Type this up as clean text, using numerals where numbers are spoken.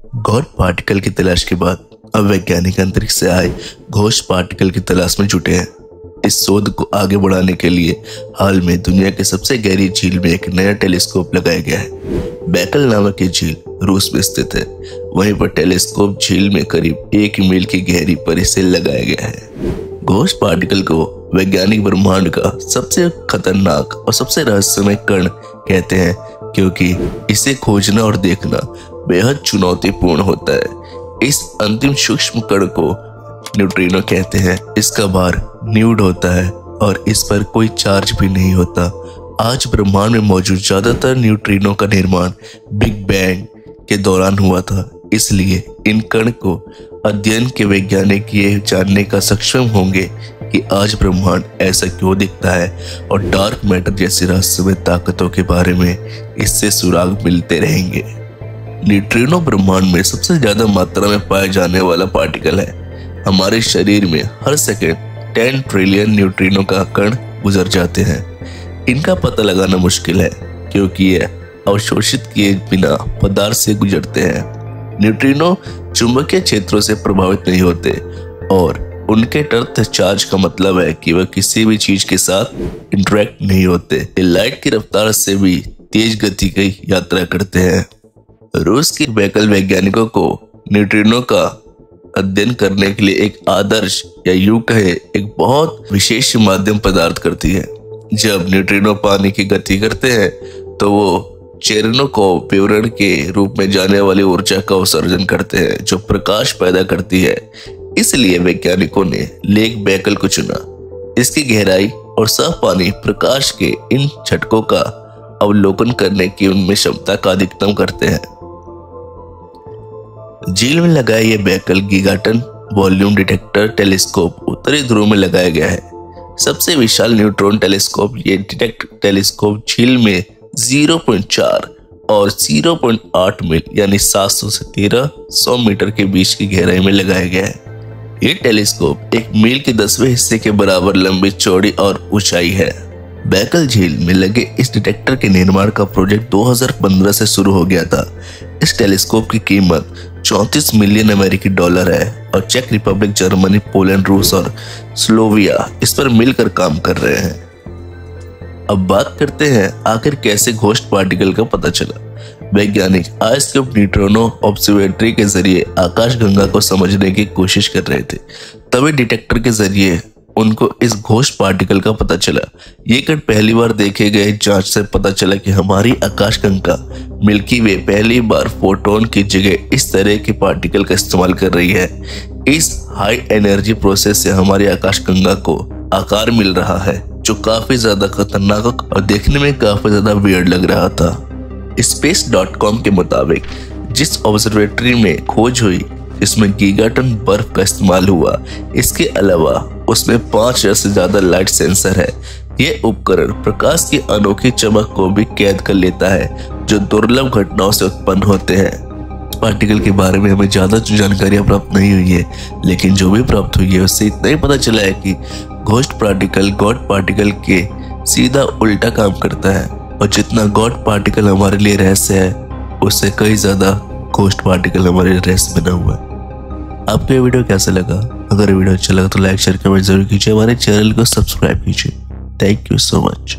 God particle की तलाश के बाद अब वैज्ञानिक अंतरिक्ष से आए घोस्ट पार्टिकल की तलाश में जुटे हैं। इस शोध को आगे बढ़ाने के लिए हाल में दुनिया के सबसे गहरी झील में एक नया टेलीस्कोप लगाया गया है। बैकल नामक ये झील रूस में स्थित है। वहीं पर टेलीस्कोप झील में करीब 1 मील की गहरी पर इसे लगाया गया है। घोस्ट पार्टिकल को वैज्ञानिक ब्रह्मांड का सबसे खतरनाक और सबसे रहस्यमय कण कहते हैं, क्योंकि इसे खोजना और देखना बेहद चुनौतीपूर्ण होता है। इस अंतिम सूक्ष्म कण को न्यूट्रिनो कहते हैं। इसका भार न्यूड होता है और इस पर कोई चार्ज भी नहीं होता। आज ब्रह्मांड में मौजूद ज्यादातर न्यूट्रिनो का निर्माण बिग बैंग के दौरान हुआ था। इसलिए इन कण को अध्ययन के वैज्ञानिक ये जानने का सक्षम होंगे कि आज ब्रह्मांड ऐसा क्यों दिखता है और डार्क मैटर जैसी रहस्यमय ताकतों के बारे में इससे सुराग मिलते रहेंगे। न्यूट्रिनो ब्रह्मांड में सबसे ज्यादा मात्रा में पाया जाने वाला पार्टिकल है। हमारे शरीर में हर सेकंड 10 ट्रिलियन न्यूट्रिनो का कण गुजर जाते हैं। इनका पता लगाना मुश्किल है क्योंकि ये अवशोषित किए बिना पदार्थ से गुजरते हैं। न्यूट्रिनो चुंबकीय क्षेत्रों से प्रभावित नहीं होते और उनके टर्थ चार्ज का मतलब है कि वह किसी भी चीज के साथ इंटरेक्ट नहीं होते। ये लाइट की रफ्तार से भी तेज गति की यात्रा करते हैं। रूस के बैकल वैज्ञानिकों को न्यूट्रिनो का अध्ययन करने के लिए एक आदर्श या यूं कहे एक बहुत विशेष माध्यम प्रदान करती है। जब न्यूट्रिनो पानी की गति करते हैं तो वो चेरनोकोव विवरण के रूप में जाने वाली ऊर्जा का उत्सर्जन करते हैं जो प्रकाश पैदा करती है। इसलिए वैज्ञानिकों ने लेक बैकल को चुना। इसकी गहराई और साफ पानी प्रकाश के इन झटकों का अवलोकन करने की उनमें क्षमता का अधिकतम करते हैं। झील में लगाया यह Baikal gigaton volume detector telescope उत्तरी ध्रुव में लगाया गया है। सबसे विशाल न्यूट्रॉन टेलीस्कोप ये डिटेक्ट टेलीस्कोप झील में 0.4 और 0.8 मील यानी 700 से 1300 मीटर के बीच की गहराई में लगाया गया है। ये टेलीस्कोप 1 मील के 10वें हिस्से के बराबर लंबी, चौड़ी और ऊंचाई है। बैकल झील में लगे इस डिटेक्टर के निर्माण का प्रोजेक्ट 2015 से शुरू हो गया था। इस टेलीस्कोप की कीमत 34 मिलियन अमेरिकी डॉलर है और चेक रिपब्लिक, जर्मनी, पोलैंड, रूस और स्लोविया इस पर मिलकर काम कर रहे हैं। अब बात करते हैं आखिर कैसे घोस्ट पार्टिकल का पता चला। वैज्ञानिक आइसक्यूब न्यूट्रिनो ऑब्जर्वेटरी के जरिए आकाशगंगा को समझने की कोशिश कर रहे थे। तभी डिटेक्टर के जरिए उनको इस घोस्ट पार्टिकल का पता चला। ये कण पहली बार देखे गए जांच से पता चला कि हमारी आकाशगंगा मिल्की वे पहली बार फोटोन की जगह इस तरह के पार्टिकल का इस्तेमाल कर रही है। इस हाई एनर्जी प्रोसेस से हमारी आकाशगंगा को आकार मिल रहा है जो काफी ज्यादा खतरनाक और देखने में काफी ज्यादा वियर्ड लग रहा था। Space.com के मुताबिक जिस ऑब्जर्वेटरी में खोज हुई इसमें गीगाटन बर्फ का इस्तेमाल हुआ। इसके अलावा उसमें 5000 से ज्यादा लाइट सेंसर है। ये उपकरण प्रकाश की अनोखी चमक को भी कैद कर लेता है जो दुर्लभ घटनाओं से उत्पन्न होते हैं। पार्टिकल के बारे में हमें ज्यादा जानकारियां प्राप्त नहीं हुई है, लेकिन जो भी प्राप्त हुई है उससे इतना ही पता चला है कि घोस्ट पार्टिकल गॉड पार्टिकल के सीधा उल्टा काम करता है और जितना गॉड पार्टिकल हमारे लिए रहस्य है उससे कई ज्यादा घोस्ट पार्टिकल हमारे लिए रहस्य बना हुआ है। आपको ये वीडियो कैसा लगा? अगर वीडियो अच्छा लगा तो लाइक, शेयर, कमेंट जरूर कीजिए। हमारे चैनल को सब्सक्राइब कीजिए। Thank you so much.